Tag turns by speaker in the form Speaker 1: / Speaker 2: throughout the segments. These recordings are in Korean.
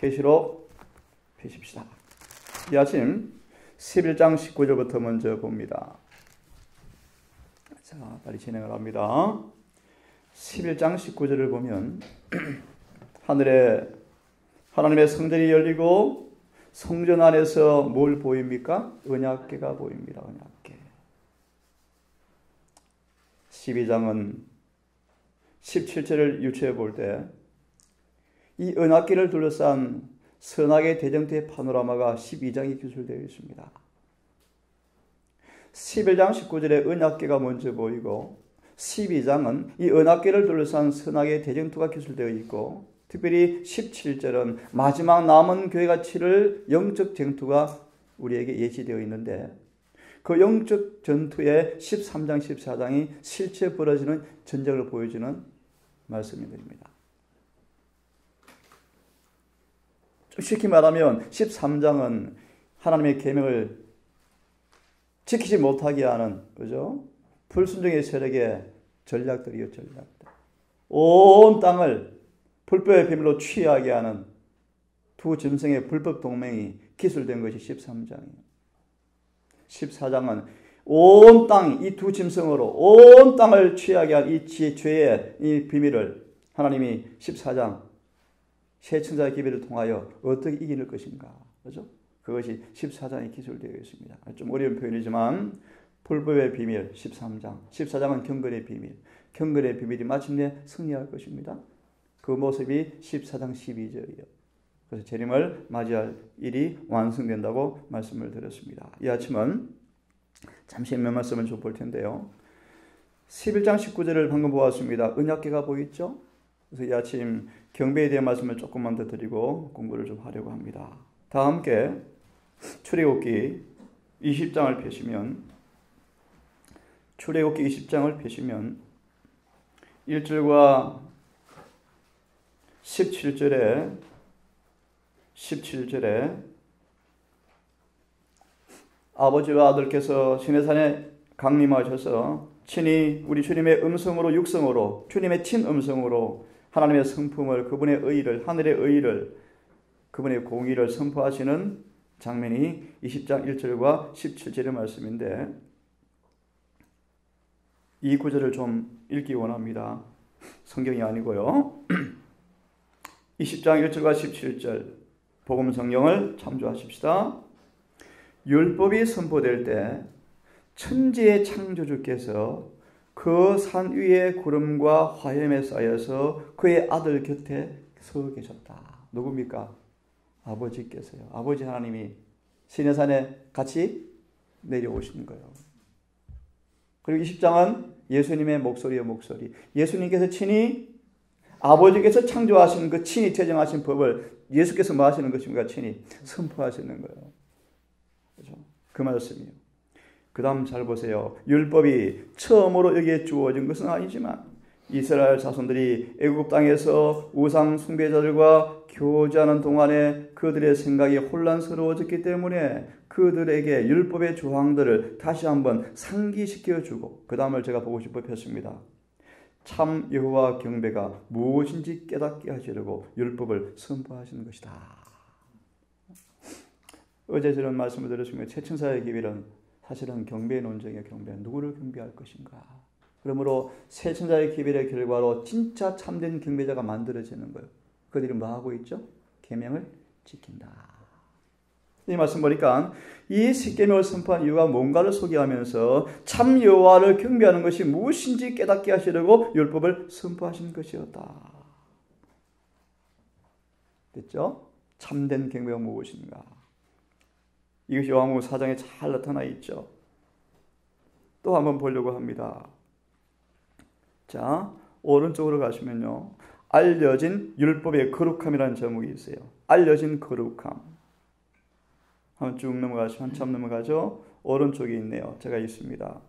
Speaker 1: 계시록 펴십시다. 이 아침 11장 19절부터 먼저 봅니다. 자, 빨리 진행을 합니다. 11장 19절을 보면 하늘에 하나님의 성전이 열리고 성전 안에서 뭘 보입니까? 언약궤가 보입니다. 언약궤. 12장은 17절을 유추해 볼 때 이 언약궤를 둘러싼 선악의 대정토의 파노라마가 12장에 기술되어 있습니다. 11장 19절에 언약궤가 먼저 보이고 12장은 이 언약궤를 둘러싼 선악의 대정토가 기술되어 있고 특별히 17절은 마지막 남은 교회가 치를 영적 전투가 우리에게 예시되어 있는데 그 영적 전투의 13장, 14장이 실제 벌어지는 전쟁을 보여주는 말씀입니다. 쉽게 말하면 13장은 하나님의 계명을 지키지 못하게 하는, 그죠? 불순종의 세력의 전략들이요, 전략들. 온 땅을 불법의 비밀로 취하게 하는 두 짐승의 불법 동맹이 기술된 것이 13장이에요. 14장은 온 땅, 이 두 짐승으로 온 땅을 취하게 한 이 죄의 이 비밀을 하나님이 14장 새 천사의 기별을 통하여 어떻게 이길 것인가, 그렇죠? 그것이 14장에 기술되어 있습니다. 좀 어려운 표현이지만 불법의 비밀 13장, 14장은 경건의 비밀, 경건의 비밀이 마침내 승리할 것입니다. 그 모습이 14장 12절이에요. 그래서 재림을 맞이할 일이 완성된다고 말씀을 드렸습니다. 이 아침은 잠시 몇 말씀을 좀 볼 텐데요. 11장 19절을 방금 보았습니다. 언약궤가 보이죠? 그래서 이 아침 경배에 대한 말씀을 조금만 더 드리고 공부를 좀 하려고 합니다. 다 함께 출애굽기 20장을 펴시면 출애굽기 20장을 펴시면 1절과 17절에 아버지와 아들께서 시내산에 강림하셔서 친히 우리 주님의 음성으로 육성으로 주님의 친음성으로 하나님의 성품을 그분의 의의를 하늘의 의의를 그분의 공의를 선포하시는 장면이 20장 1절과 17절의 말씀인데 이 구절을 좀 읽기 원합니다. 성경이 아니고요. 20장 1절과 17절 복음 성경을 참조하십시다. 율법이 선포될 때 천지의 창조주께서 그 산 위에 구름과 화염에 쌓여서 그의 아들 곁에 서 계셨다. 누굽니까? 아버지께서요. 아버지 하나님이 시내산에 같이 내려오신 거예요. 그리고 20장은 예수님의 목소리의 목소리. 예수님께서 친히 아버지께서 창조하신 그 친히 제정하신 법을 예수께서 뭐 하시는 것입니까? 친히 선포하시는 거예요. 그렇죠? 그 말씀이에요. 그 다음 잘 보세요. 율법이 처음으로 여기에 주어진 것은 아니지만 이스라엘 자손들이 애굽 땅에서 우상 숭배자들과 교제하는 동안에 그들의 생각이 혼란스러워졌기 때문에 그들에게 율법의 조항들을 다시 한번 상기시켜주고 그 다음을 제가 보고 싶어 폈습니다. 참 여호와 경배가 무엇인지 깨닫게 하시려고 율법을 선포하시는 것이다. 어제 저런 말씀을 드렸습니다. 최천사의 기별은 사실은 경배의 논쟁이에요. 경배. 누구를 경배할 것인가. 그러므로 새 천사의 기별의 결과로 진짜 참된 경배자가 만들어지는 거예요. 그들이 뭐 하고 있죠? 계명을 지킨다. 이 말씀 보니까 이 십계명을 선포한 이유가 뭔가를 소개하면서 참 여호와를 경배하는 것이 무엇인지 깨닫게 하시려고 율법을 선포하신 것이었다. 됐죠? 참된 경배가 무엇인가. 이것이 요한복음 4장에 잘 나타나 있죠. 또 한번 보려고 합니다. 자, 오른쪽으로 가시면요. 알려진 율법의 거룩함이라는 제목이 있어요. 알려진 거룩함. 한번 쭉 넘어가시죠. 한참 넘어가죠. 오른쪽에 있네요. 제가 있습니다.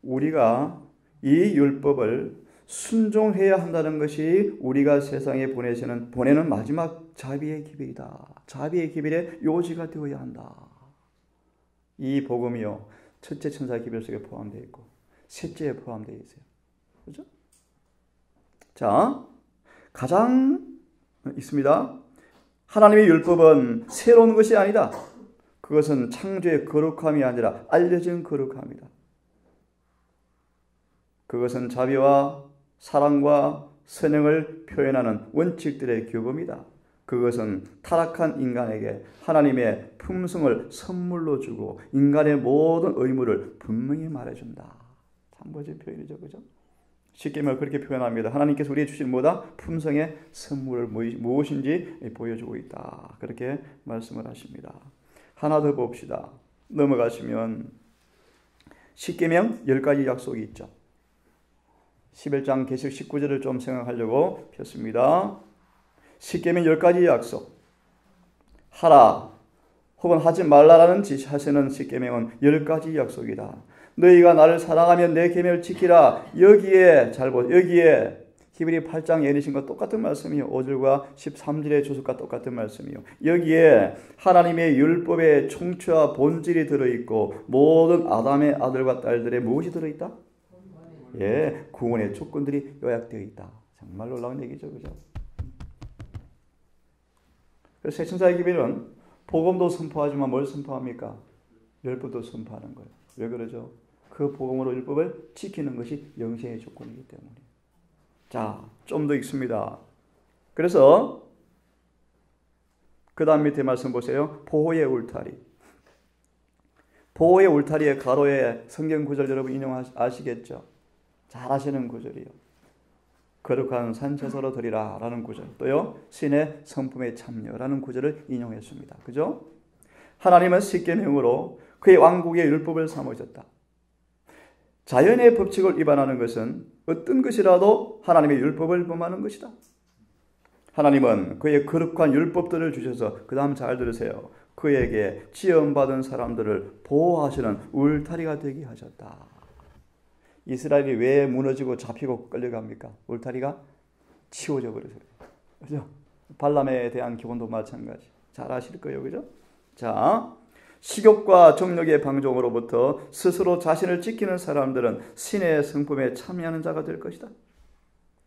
Speaker 1: 우리가 이 율법을 순종해야 한다는 것이 우리가 세상에 보내는 마지막 자비의 기별이다. 자비의 기별의 요지가 되어야 한다. 이 복음이요. 첫째 천사 기별 속에 포함되어 있고 셋째에 포함되어 있어요. 그렇죠? 자, 가장 있습니다. 하나님의 율법은 새로운 것이 아니다. 그것은 창조의 거룩함이 아니라 알려진 거룩함이다. 그것은 자비와 사랑과 선행을 표현하는 원칙들의 교범이다. 그것은 타락한 인간에게 하나님의 품성을 선물로 주고 인간의 모든 의무를 분명히 말해준다. 참 멋진 표현이죠, 그죠? 십계명을 그렇게 표현합니다. 하나님께서 우리에게 주신 뭐다? 품성의 선물을 무엇인지 보여주고 있다. 그렇게 말씀을 하십니다. 하나 더 봅시다. 넘어가시면 십계명 10가지 약속이 있죠. 11장 계시록 19절을 좀 생각하려고 폈습니다. 십계명 10가지 약속. 하라 혹은 하지 말라라는 지시하시는 십계명은 10가지 약속이다. 너희가 나를 사랑하면 내 계명을 지키라. 여기에 잘 보세요. 여기에 히브리 8장 예리신과 똑같은 말씀이요. 5절과 13절의 조석과 똑같은 말씀이요. 여기에 하나님의 율법의 총체와 본질이 들어있고 모든 아담의 아들과 딸들의 무엇이 들어있다? 예, 구원의 조건들이 요약되어 있다. 정말 놀라운 얘기죠, 그죠? 그래서 새천사의 기별은 복음도 선포하지만 뭘 선포합니까? 율법도 선포하는 거예요. 왜 그러죠? 그 복음으로 율법을 지키는 것이 영생의 조건이기 때문에. 자, 좀 더 읽습니다. 그래서 그 다음 밑에 말씀 보세요. 보호의 울타리. 보호의 울타리의 가로에 성경 구절 여러분 인용하시겠죠? 잘 아시는 구절이요. 거룩한 산채소로 드리라 라는 구절, 또요 신의 성품에 참여라는 구절을 인용했습니다. 그죠? 하나님은 십계명으로 그의 왕국의 율법을 삼으셨다. 자연의 법칙을 위반하는 것은 어떤 것이라도 하나님의 율법을 범하는 것이다. 하나님은 그의 거룩한 율법들을 주셔서 그 다음 잘 들으세요. 그에게 지원받은 사람들을 보호하시는 울타리가 되게 하셨다. 이스라엘이 왜 무너지고 잡히고 끌려갑니까? 울타리가 치워져 버려서. 그죠? 발람에 대한 교훈도 마찬가지. 잘 아실 거예요. 그죠? 자, 식욕과 정욕의 방종으로부터 스스로 자신을 지키는 사람들은 신의 성품에 참여하는 자가 될 것이다.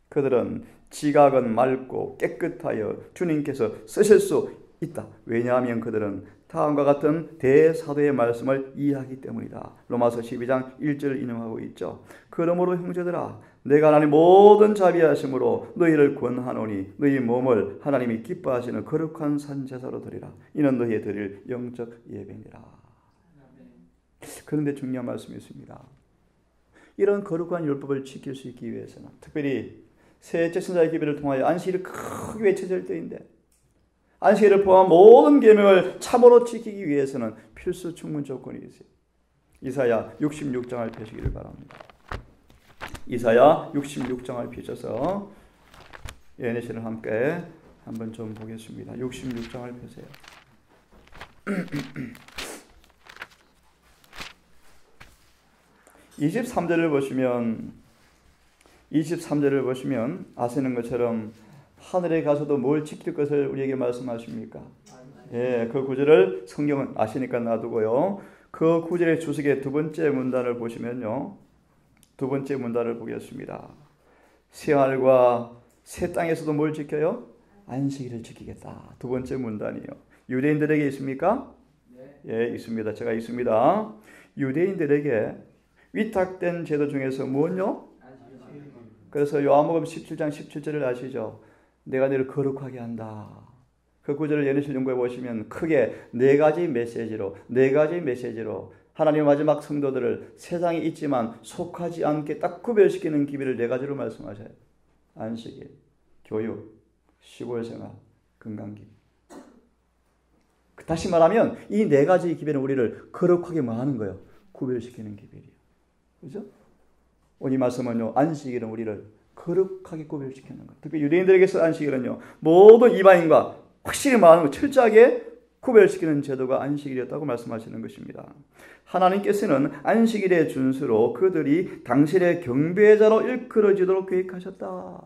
Speaker 1: 그들은 지각은 맑고 깨끗하여 주님께서 쓰실 수 있다. 왜냐하면 그들은 다음과 같은 대사도의 말씀을 이해하기 때문이다. 로마서 12장 1절을 인용하고 있죠. 그러므로 형제들아 내가 하나님 모든 자비하심으로 너희를 권하노니 너희 몸을 하나님이 기뻐하시는 거룩한 산제사로 드리라. 이는 너희의 드릴 영적 예배니라. 그런데 중요한 말씀이 있습니다. 이런 거룩한 율법을 지킬 수 있기 위해서는 특별히 셋째 천사의 기별을 통하여 안식일이 크게 외쳐질 때인데 안식일을 포함한 모든 계명을 참으로 지키기 위해서는 필수 충분 조건이 있어요. 이사야 66장을 펴시기를 바랍니다. 이사야 66장을 펴셔서 예내시를 함께 한번 좀 보겠습니다. 66장을 펴세요. 23절을 보시면 아시는 것처럼 하늘에 가서도 뭘 지킬 것을 우리에게 말씀하십니까? 예, 그 구절을 성경은 아시니까 놔두고요. 그 구절의 주석의 두 번째 문단을 보시면요. 두 번째 문단을 보겠습니다. 새하늘과 새 땅에서도 뭘 지켜요? 안식일을 지키겠다. 두 번째 문단이요. 유대인들에게 있습니까? 네. 예, 있습니다. 제가 있습니다. 유대인들에게 위탁된 제도 중에서 무엇요? 그래서 요한복음 17장 17절을 아시죠? 내가 너를 거룩하게 한다. 그 구절을 예내실 연구해 보시면 크게 네 가지 메시지로 하나님의 마지막 성도들을 세상에 있지만 속하지 않게 딱 구별시키는 기별을 네 가지로 말씀하셔요. 안식일, 교육, 시골생활, 건강기. 다시 말하면 이 네 가지 기별은 우리를 거룩하게 하는 거예요. 구별시키는 기별이에요. 그죠? 오늘 이 말씀은요. 안식일은 우리를 거룩하게 구별시키는 것. 특히 유대인들에게서 안식일은요. 모든 이방인과 확실히 말하는 철저하게 구별시키는 제도가 안식일이었다고 말씀하시는 것입니다. 하나님께서는 안식일의 준수로 그들이 당신의 경배자로 일컬어지도록 계획하셨다.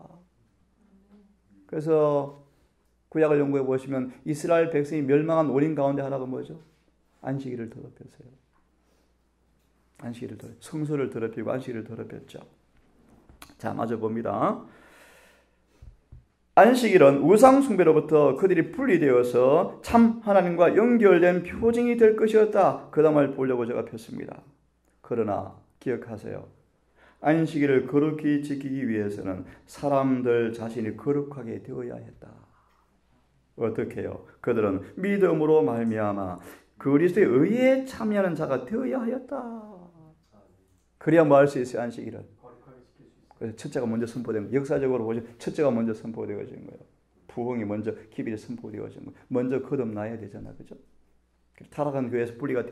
Speaker 1: 그래서 구약을 연구해 보시면 이스라엘 백성이 멸망한 원인 가운데 하나가 뭐죠? 안식일을 더럽혔어요. 성소를 더럽히고 안식일을 더럽혔죠. 자, 마저 봅니다. 안식일은 우상 숭배로부터 그들이 분리되어서 참 하나님과 연결된 표징이 될 것이었다. 그 다음을 보려고 제가 폈습니다. 그러나 기억하세요. 안식일을 거룩히 지키기 위해서는 사람들 자신이 거룩하게 되어야 했다. 어떻게 해요? 그들은 믿음으로 말미암아 그리스도의 의에 참여하는 자가 되어야 하였다. 그래야 뭐 할 수 있어요? 안식일을. 그래서 첫째가 먼저 선포된 거예요. 역사적으로 보시면 첫째가 먼저 선포되어진 거예요. 부흥이 먼저 기별이 선포되어진 거예요. 먼저 거듭나야 되잖아. 그죠? 타락한 교회에서 분리가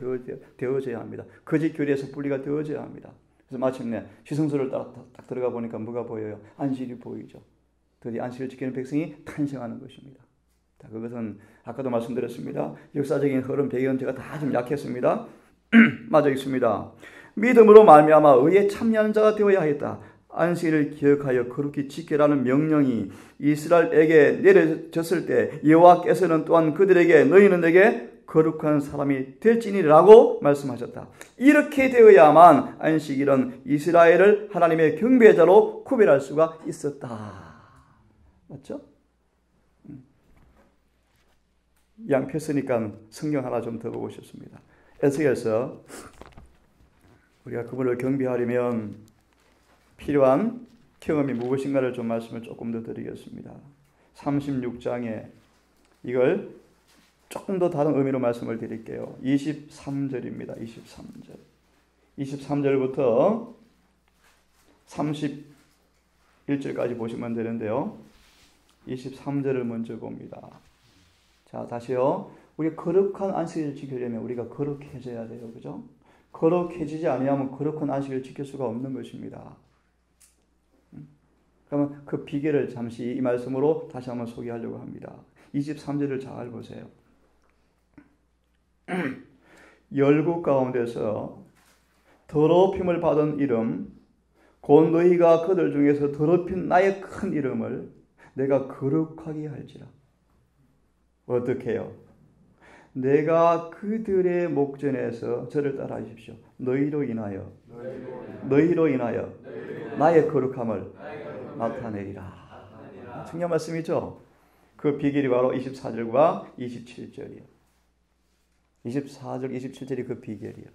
Speaker 1: 되어져야 합니다. 거짓 교리에서 분리가 되어져야 합니다. 그래서 마침내 시성소를 딱 들어가 보니까 뭐가 보여요? 안식일이 보이죠. 드디어 안식일을 지키는 백성이 탄생하는 것입니다. 자, 그것은 아까도 말씀드렸습니다. 역사적인 흐름 배경 제가 다 좀 약했습니다. 맞아 있습니다. 믿음으로 말미암아 의에 참여하는 자가 되어야 하겠다. 안식일을 기억하여 거룩히 지키라는 명령이 이스라엘에게 내려졌을 때 여호와께서는 또한 그들에게 너희는 내게 거룩한 사람이 될지니라고 말씀하셨다. 이렇게 되어야만 안식일은 이스라엘을 하나님의 경배자로 구별할 수가 있었다. 맞죠? 양 폈으니까 성경 하나 좀 더 보고 싶습니다. 에스겔서 우리가 그분을 경배하려면 필요한 경험이 무엇인가를 좀 말씀을 조금 더 드리겠습니다. 36장에 이걸 조금 더 다른 의미로 말씀을 드릴게요. 23절입니다. 23절. 23절부터 31절까지 보시면 되는데요. 23절을 먼저 봅니다. 자, 다시요. 우리 거룩한 안식일을 지키려면 우리가 거룩해져야 돼요. 그죠? 거룩해지지 아니하면 거룩한 안식일을 지킬 수가 없는 것입니다. 그러면 그 비결을 잠시 이 말씀으로 다시 한번 소개하려고 합니다. 23절을 잘 보세요. 열국 가운데서 더럽힘을 받은 이름 곧 너희가 그들 중에서 더럽힌 나의 큰 이름을 내가 거룩하게 할지라. 어떻게 해요? 내가 그들의 목전에서 저를 따라하십시오. 너희로 인하여 나의 거룩함을 나타내리라. 중요한 말씀이죠. 그 비결이 바로 24절과 27절이에요. 24절, 27절이 그 비결이에요.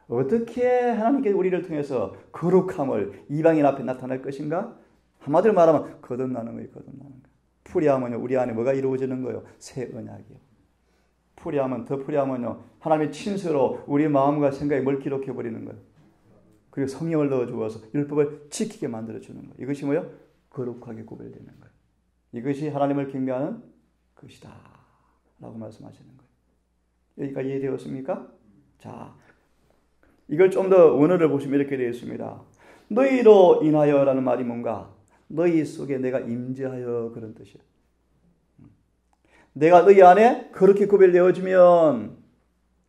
Speaker 1: 어떻게 하나님께서 우리를 통해서 거룩함을 이방인 앞에 나타낼 것인가? 한마디로 말하면 거듭나는 거예요. 거듭나는 거예요. 풀이하면요, 우리 안에 뭐가 이루어지는 거예요? 새 언약이요. 더 풀이하면요, 하나님의 친서로 우리 마음과 생각에 뭘 기록해 버리는 거예요. 그리고 성령을 넣어 주어서 율법을 지키게 만들어 주는 거예요. 이것이 뭐예요? 거룩하게 구별되는 거예요. 이것이 하나님을 경배하는 것이다 라고 말씀하시는 거예요. 여기까지 이해되었습니까? 자, 이걸 좀 더 원어를 보시면 이렇게 되어 있습니다. 너희로 인하여라는 말이 뭔가? 너희 속에 내가 임재하여, 그런 뜻이에요. 내가 너희 안에 그렇게 구별되어지면,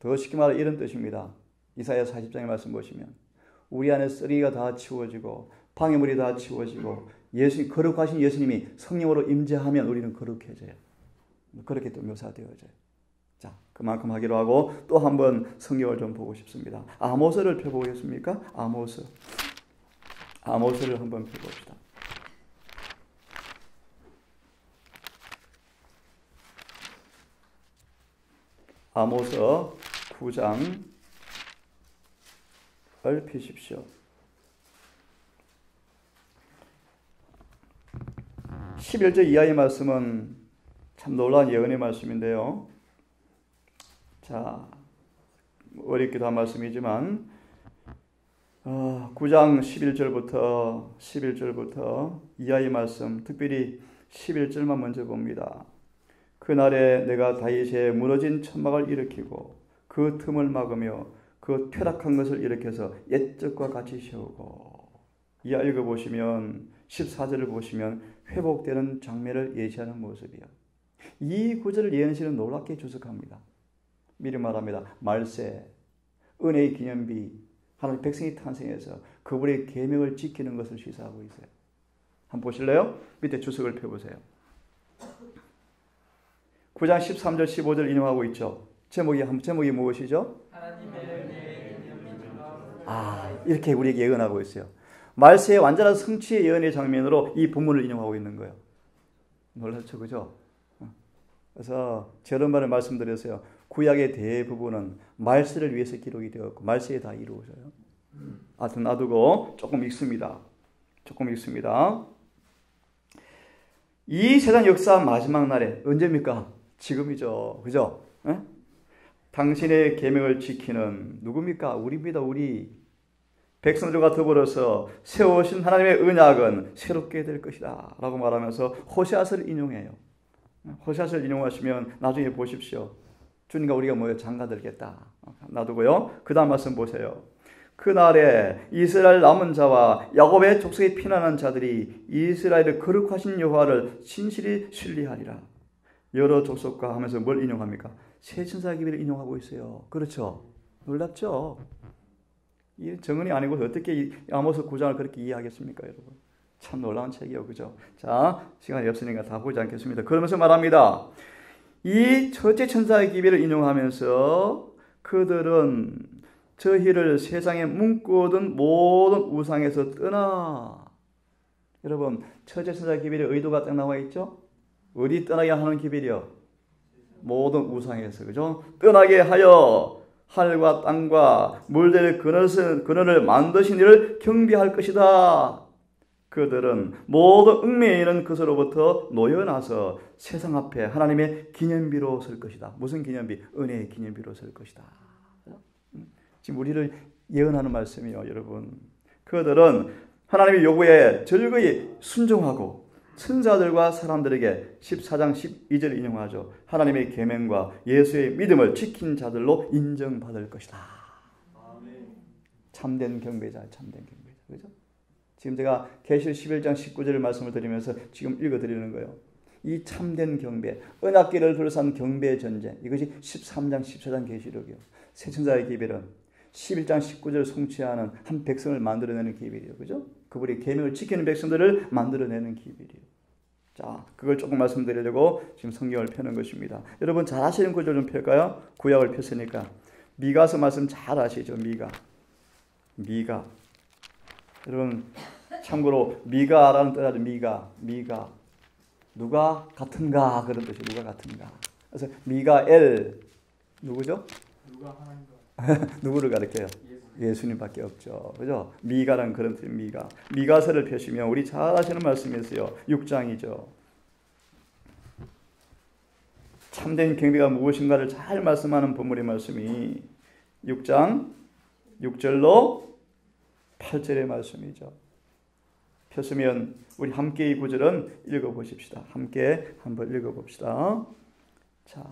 Speaker 1: 더 쉽게 말해 이런 뜻입니다. 이사야 40장의 말씀 보시면 우리 안에 쓰레기가 다 치워지고 방해물이 다 치워지고 거룩하신 예수님이 성령으로 임재하면 우리는 거룩해져요. 그렇게 또 묘사되어져요. 자, 그만큼 하기로 하고 또 한번 성경을 좀 보고 싶습니다. 아모스를 펴보겠습니까? 아모스를 한번 펴봅시다. 아모스 9장을 펴십시오. 11절 이하의 말씀은 참 놀라운 예언의 말씀인데요. 자, 어렵기도 한 말씀이지만 9장 11절부터 이하의 말씀, 특별히 11절만 먼저 봅니다. 그날에 내가 다윗의 무너진 천막을 일으키고 그 틈을 막으며 그 퇴락한 것을 일으켜서 옛적과 같이 세우고, 이하 읽어보시면 14절을 보시면 회복되는 장면을 예시하는 모습이요. 이 구절을 예언시는 놀랍게 주석합니다. 미리 말합니다. 말세, 은혜의 기념비, 하나님 백성이 탄생해서 그분의 계명을 지키는 것을 시사하고 있어요. 한번 보실래요? 밑에 주석을 펴보세요. 9장 13절 15절 인용하고 있죠. 제목이 무엇이죠? 이렇게 우리에게 예언하고 있어요. 말세의 완전한 성취의 예언의 장면으로 이 본문을 인용하고 있는 거예요. 놀랍죠, 그죠? 그래서 저런 말을 말씀드렸어요. 구약의 대부분은 말세를 위해서 기록이 되었고 말세에 다 이루어져요. 하여튼 놔두고 조금 읽습니다. 이 세상 역사 마지막 날에 언제입니까? 지금이죠. 그죠? 에? 당신의 계명을 지키는 누굽니까? 우리입니다. 우리 백성들과 더불어서 세우신 하나님의 언약은 새롭게 될 것이다 라고 말하면서 호세아서를 인용해요. 호세아서를 인용하시면 나중에 보십시오. 주님과 우리가 모여 장가들겠다. 놔두고요. 그 다음 말씀 보세요. 그날에 이스라엘 남은 자와 야곱의 족속에 피난한 자들이 이스라엘의 거룩하신 여호와를 진실히 신뢰하리라. 여러 족속과 하면서 뭘 인용합니까? 새 천사의 기별을 인용하고 있어요. 그렇죠? 놀랍죠? 이 정언이 아니고 어떻게 아모스 9장을 그렇게 이해하겠습니까, 여러분? 참 놀라운 책이요, 그죠? 자, 시간이 없으니까 다 보지 않겠습니다. 그러면서 말합니다. 이 첫째 천사의 기별을 인용하면서 그들은 저희를 세상에 묶어둔 모든 우상에서 떠나. 여러분, 첫째 천사의 기별의 의도가 딱 나와 있죠? 어디 떠나게 하는 기별이요? 모든 우상에서, 그죠? 떠나게 하여 하늘과 땅과 물들의 근원을 만드신 이를 경배할 것이다. 그들은 모든 얽매여 있는 것으로부터 놓여나서 세상 앞에 하나님의 기념비로 설 것이다. 무슨 기념비? 은혜의 기념비로 설 것이다. 지금 우리를 예언하는 말씀이요, 여러분. 그들은 하나님의 요구에 즐거이 순종하고 천사들과 사람들에게 14장 12절을 인용하죠. 하나님의 계명과 예수의 믿음을 지킨 자들로 인정받을 것이다. 아멘. 참된 경배자, 그죠? 지금 제가 계시록 11장 19절을 말씀을 드리면서 지금 읽어드리는 거예요. 이 참된 경배, 언약궤를 둘러싼 경배 전쟁, 이것이 13장 14장 계시록이요. 새천사의 기별은 11장 19절을 성취하는 한 백성을 만들어내는 기별이에요. 그죠? 그분이 계명을 지키는 백성들을 만들어내는 기별이에요. 자, 그걸 조금 말씀드리려고 지금 성경을 펴는 것입니다. 여러분 잘 아시는 구절 좀 펼까요? 구약을 폈으니까. 미가서 말씀 잘 아시죠? 미가. 여러분 참고로 미가라는 뜻하죠. 미가. 누가 같은가 그런 뜻이 누가 같은가. 그래서 미가엘 누구죠?
Speaker 2: 누가 하나님과
Speaker 1: 누구를 가리켜요? 예수님밖에 없죠. 그죠? 미가란 그런 뜻, 미가서를 펴시면 우리 잘 아시는 말씀이 있어요. 6장이죠. 참된 경배가 무엇인가를 잘 말씀하는 본문의 말씀이 6장 6절로 8절의 말씀이죠. 폈으면 우리 함께 이 구절은 읽어보십시다. 함께 한번 읽어봅시다. 자,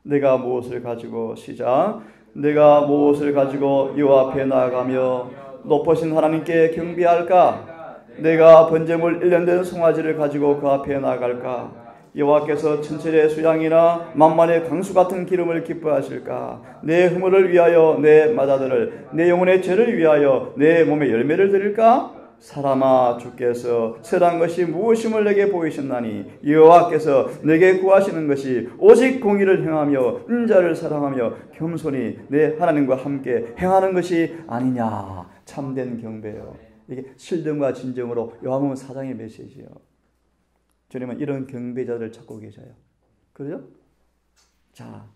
Speaker 1: 내가 무엇을 가지고 시작. 내가 무엇을 가지고 여호와 앞에 나아가며 높으신 하나님께 경배할까? 내가 번제물 1년 된 송아지를 가지고 그 앞에 나아갈까? 여호와께서 천철의 수양이나 만만의 강수 같은 기름을 기뻐하실까? 내 허물을 위하여 내 맏아들을, 내 영혼의 죄를 위하여 내 몸의 열매를 드릴까? 사람아, 주께서 선한 것이 무엇임을 내게 보이셨나니 여호와께서 내게 구하시는 것이 오직 공의를 행하며 인자를 사랑하며 겸손히 내 하나님과 함께 행하는 것이 아니냐. 참된 경배요. 이게 실등과 진정으로 요한복음 4장의 메시지예요. 주님은 이런 경배자들을 찾고 계셔요. 그렇죠? 자,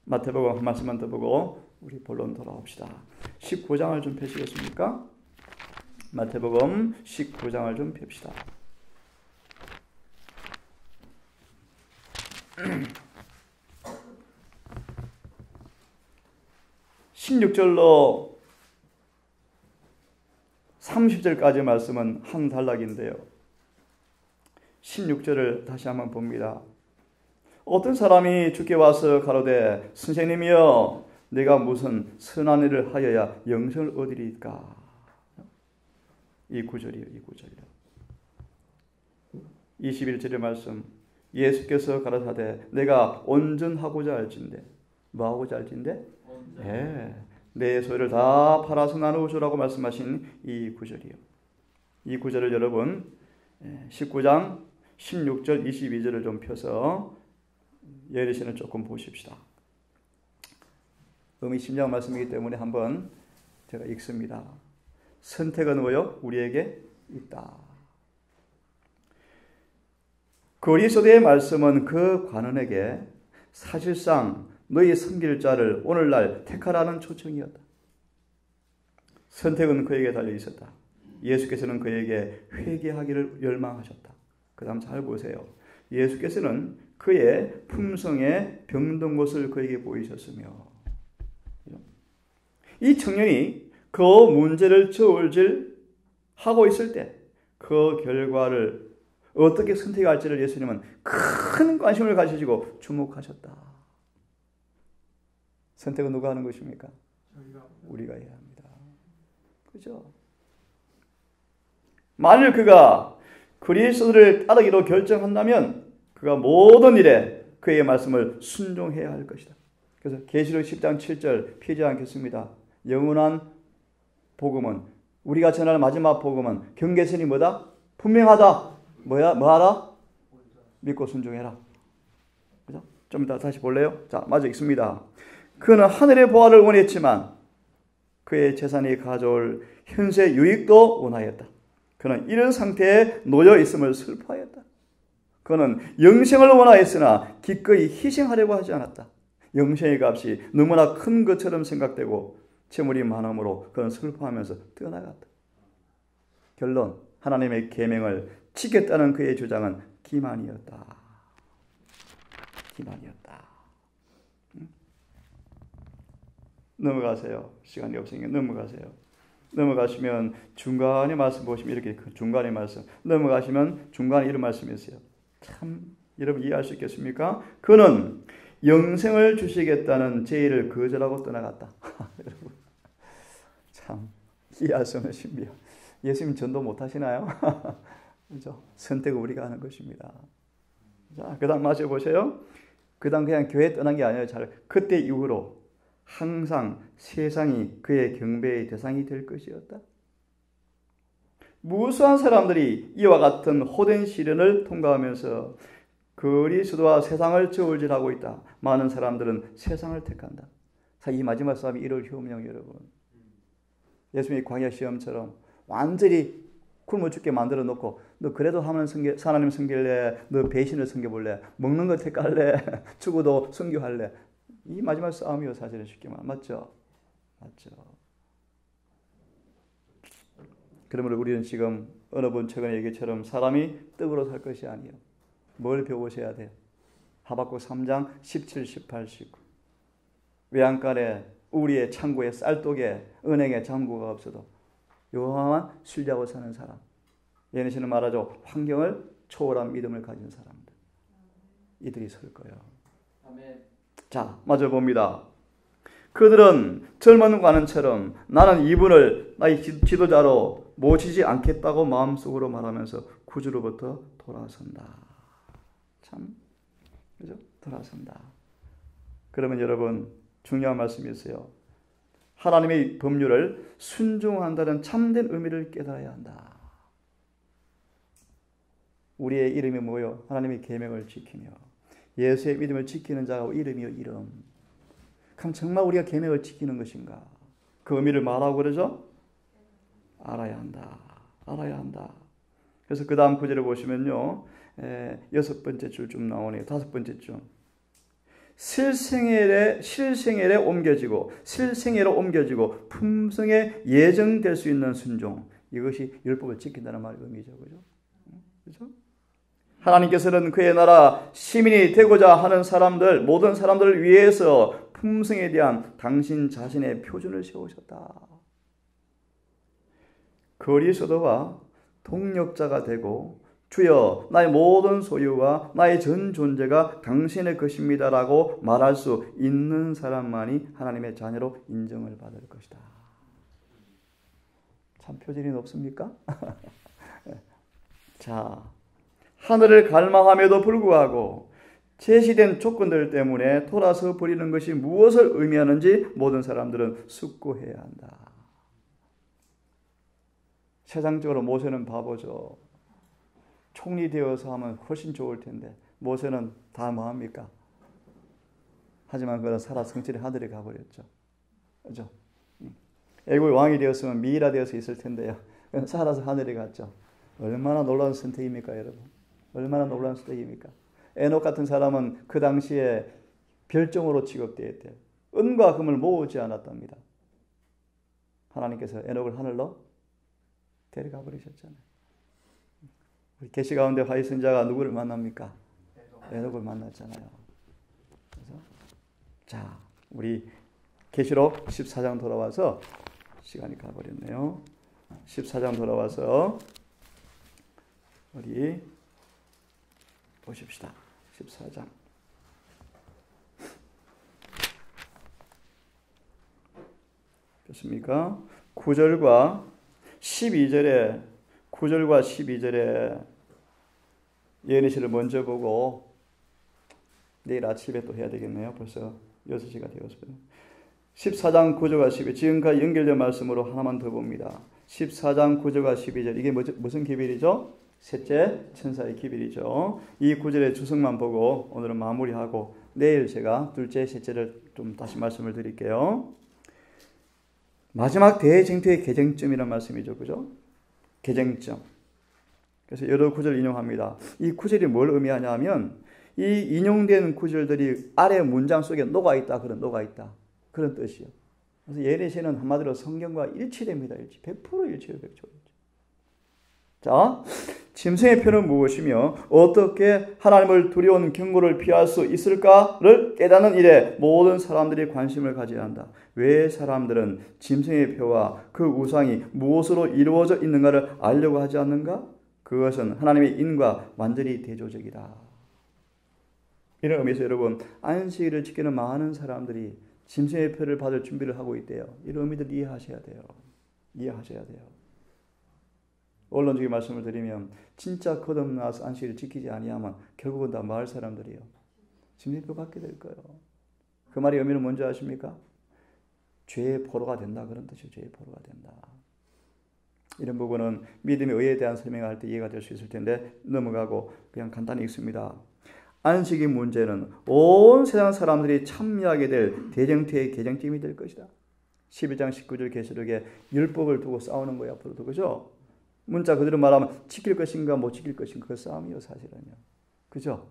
Speaker 1: 마태복음 한 말씀만 더 보고 우리 본론 돌아옵시다. 19장을 좀 펴시겠습니까? 마태복음 19장을 좀 봅시다. 16절로 30절까지 말씀은 한 단락인데요. 16절을 다시 한번 봅니다. 어떤 사람이 주께 와서 가로되 선생님이여 내가 무슨 선한 일을 하여야 영생을 얻으리까? 이 구절이요. 21절의 말씀. 예수께서 가라사대 내가 온전하고자 할진대. 뭐하고자 할진대? 내 소유를 다 팔아서 나누어 주라고 말씀하신 이 구절이요. 이 구절을 여러분 19장 16절 22절을 좀 펴서 예리시는 조금 보십시다. 의미심장 말씀이기 때문에 한번 제가 읽습니다. 선택은 뭐요? 우리에게 있다. 그리스도의 말씀은 그 관원에게 사실상 너희 섬길 자를 오늘날 택하라는 초청이었다. 선택은 그에게 달려 있었다. 예수께서는 그에게 회개하기를 열망하셨다. 그 다음 잘 보세요. 예수께서는 그의 품성에 병든 것을 그에게 보이셨으며 이 청년이 그 문제를 저울질하고 있을 때 그 결과를 어떻게 선택할지를 예수님은 큰 관심을 가지시고 주목하셨다. 선택은 누가 하는 것입니까? 우리가 해야 합니다. 그죠? 만일 그가 그리스도를 따르기로 결정한다면 그가 모든 일에 그의 말씀을 순종해야 할 것이다. 그래서 계시록 10장 7절 피하지 않겠습니다. 영원한 복음은 우리가 전할 마지막 복음은 경계선이 뭐다? 분명하다. 뭐하라? 믿고 순종해라. 그죠? 좀 이따 다시 볼래요? 자, 마저 읽습니다. 그는 하늘의 보화를 원했지만 그의 재산이 가져올 현세 유익도 원하였다. 그는 이런 상태에 놓여 있음을 슬퍼하였다. 그는 영생을 원하였으나 기꺼이 희생하려고 하지 않았다. 영생의 값이 너무나 큰 것처럼 생각되고 재물이 많음으로 그는 슬퍼하면서 떠나갔다. 결론, 하나님의 계명을 지켰다는 그의 주장은 기만이었다. 기만이었다. 넘어가세요. 시간이 없으니까 넘어가세요. 넘어가시면 중간에 말씀 보시면 이렇게 중간에 말씀 넘어가시면 중간에 이런 말씀이 있어요. 참 여러분 이해할 수 있겠습니까? 그는 영생을 주시겠다는 제의를 거절하고 떠나갔다. 여러분 참 이해할 수 없는 신비야. 예수님 전도 못 하시나요? 그렇죠? 선택은 우리가 하는 것입니다. 자, 그다음 마셔 보세요. 그다음 그냥 교회 떠난 게 아니에요. 그때 이후로 항상 세상이 그의 경배의 대상이 될 것이었다. 무수한 사람들이 이와 같은 호된 시련을 통과하면서 그리스도와 세상을 저울질하고 있다. 많은 사람들은 세상을 택한다. 이 마지막 싸움이 이럴 효험령 여러분. 예수님의 광야 시험처럼 완전히 굶어 죽게 만들어 놓고 너 그래도 하나님 섬길래? 너 배신을 섬겨볼래? 먹는 거 택할래? 죽어도 선교할래? 이 마지막 싸움이요 사실은 쉽게 말하면 맞죠? 맞죠. 그러므로 우리는 지금 어느 분 최근에 얘기처럼 사람이 떡으로 살 것이 아니에요. 뭘 배우셔야 돼요? 하박국 3장 17, 18, 19 외양간에 우리의 창고에 쌀독에 은행에 잔고가 없어도 요함한 신뢰하고 사는 사람. 예수는 말하죠. 환경을 초월한 믿음을 가진 사람들. 이들이 설 거예요.
Speaker 2: 아멘.
Speaker 1: 자, 마저 봅니다. 그들은 젊은 관원처럼 나는 이분을 나의 지도자로 모시지 않겠다고 마음속으로 말하면서 구주로부터 돌아선다. 참, 그죠? 돌아선다. 그러면 여러분 중요한 말씀이 있어요. 하나님의 법률을 순종한다는 참된 의미를 깨달아야 한다. 우리의 이름이 뭐요? 하나님의 계명을 지키며 예수의 믿음을 지키는 자가 이름이요 이름. 그럼 정말 우리가 계명을 지키는 것인가? 그 의미를 말하고 그러죠? 알아야 한다. 알아야 한다. 그래서 그 다음 구절을 보시면요. 6번째 줄 좀 나오네요. 5번째 줄. 실생활에 옮겨지고 품성에 예정될 수 있는 순종. 이것이 율법을 지킨다는 말의 의미죠. 그죠? 하나님께서는 그의 나라 시민이 되고자 하는 사람들, 모든 사람들을 위해서 품성에 대한 당신 자신의 표준을 세우셨다. 그리스도와 동력자가 되고 주여 나의 모든 소유와 나의 전 존재가 당신의 것입니다라고 말할 수 있는 사람만이 하나님의 자녀로 인정을 받을 것이다. 참 표준이 높습니까? 자, 하늘을 갈망함에도 불구하고 제시된 조건들 때문에 돌아서 버리는 것이 무엇을 의미하는지 모든 사람들은 숙고해야 한다. 세상적으로 모세는 바보죠. 총리 되어서 하면 훨씬 좋을 텐데 모세는 다 뭐합니까? 하지만 그는 살아 성질의 하늘에 가버렸죠. 그렇죠? 애굽의 왕이 되었으면 미이라 되어서 있을 텐데요. 살아서 하늘에 갔죠. 얼마나 놀라운 선택입니까 여러분? 얼마나 놀라운 수덕입니까? 에녹 같은 사람은 그 당시에 별종으로 취급되었대요. 은과 금을 모으지 않았답니다. 하나님께서 에녹을 하늘로 데려가 버리셨잖아요. 우리 계시 가운데 화이선자가 누구를 만납니까? 에녹을 만났잖아요. 그래서 자, 우리 계시록 14장 돌아와서 시간이 가버렸네요. 14장 돌아와서 우리 보십시다. 14장. 됐습니까? 9절과 12절에 예언의 시를 먼저 보고 내일 아침에 또 해야 되겠네요. 벌써 6시가 되었습니다. 14장 9절과 12절 지금까지 연결된 말씀으로 하나만 더 봅니다. 14장 9절과 12절 이게 무슨 기별이죠? 셋째 천사의 기별이죠. 이 9절의 주석만 보고 오늘은 마무리하고 내일 제가 둘째, 셋째를 좀 다시 말씀을 드릴게요. 마지막 대쟁투의 개쟁점이라는 말씀이죠. 그죠? 개쟁점. 그래서 여러 구절 인용합니다. 이 구절이 뭘 의미하냐면 이 인용된 구절들이 아래 문장 속에 녹아있다. 그런 뜻이요. 그래서 예레시는 한마디로 성경과 일치됩니다. 100% 일치해요. 100%. 자, 짐승의 표는 무엇이며 어떻게 하나님을 두려운 경고를 피할 수 있을까를 깨닫는 일에 모든 사람들이 관심을 가져야 한다. 왜 사람들은 짐승의 표와 그 우상이 무엇으로 이루어져 있는가를 알려고 하지 않는가? 그것은 하나님의 인과 완전히 대조적이다. 이런 의미에서 여러분 안식일을 지키는 많은 사람들이 짐승의 표를 받을 준비를 하고 있대요. 이런 의미들 이해하셔야 돼요. 원론적인 말씀을 드리면 진짜 거듭나서 안식일을 지키지 아니하면 결국은 다 마을 사람들이에요. 짐승표 받게 될 거예요. 그 말의 의미는 뭔지 아십니까? 죄의 포로가 된다 그런 뜻이에요. 죄의 포로가 된다. 이런 부분은 믿음의 의에 대한 설명할 때 이해가 될 수 있을 텐데 넘어가고 그냥 간단히 읽습니다. 안식의 문제는 온 세상 사람들이 참여하게 될 대쟁투의 개쟁점이 될 것이다. 11장 19절 계시록에 율법을 두고 싸우는 거예요. 앞으로도. 그죠? 문자 그대로 말하면 지킬 것인가 못 지킬 것인가 그 싸움이요 사실은요. 그죠?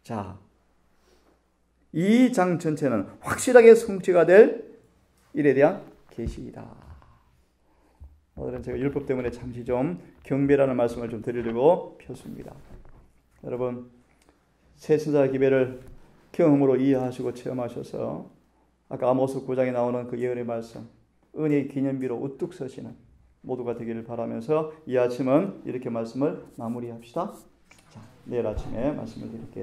Speaker 1: 자, 이 장 전체는 확실하게 성취가 될 일에 대한 계시이다. 오늘은 제가 율법 때문에 잠시 좀 경배라는 말씀을 좀 드리려고 폈습니다. 여러분 새 천사 기별을 경험으로 이해하시고 체험하셔서 아까 아모스 9장에 나오는 그 예언의 말씀 은혜의 기념비로 우뚝 서시는 모두가 되기를 바라면서 이 아침은 이렇게 말씀을 마무리합시다. 자, 내일 아침에 말씀을 드릴게요.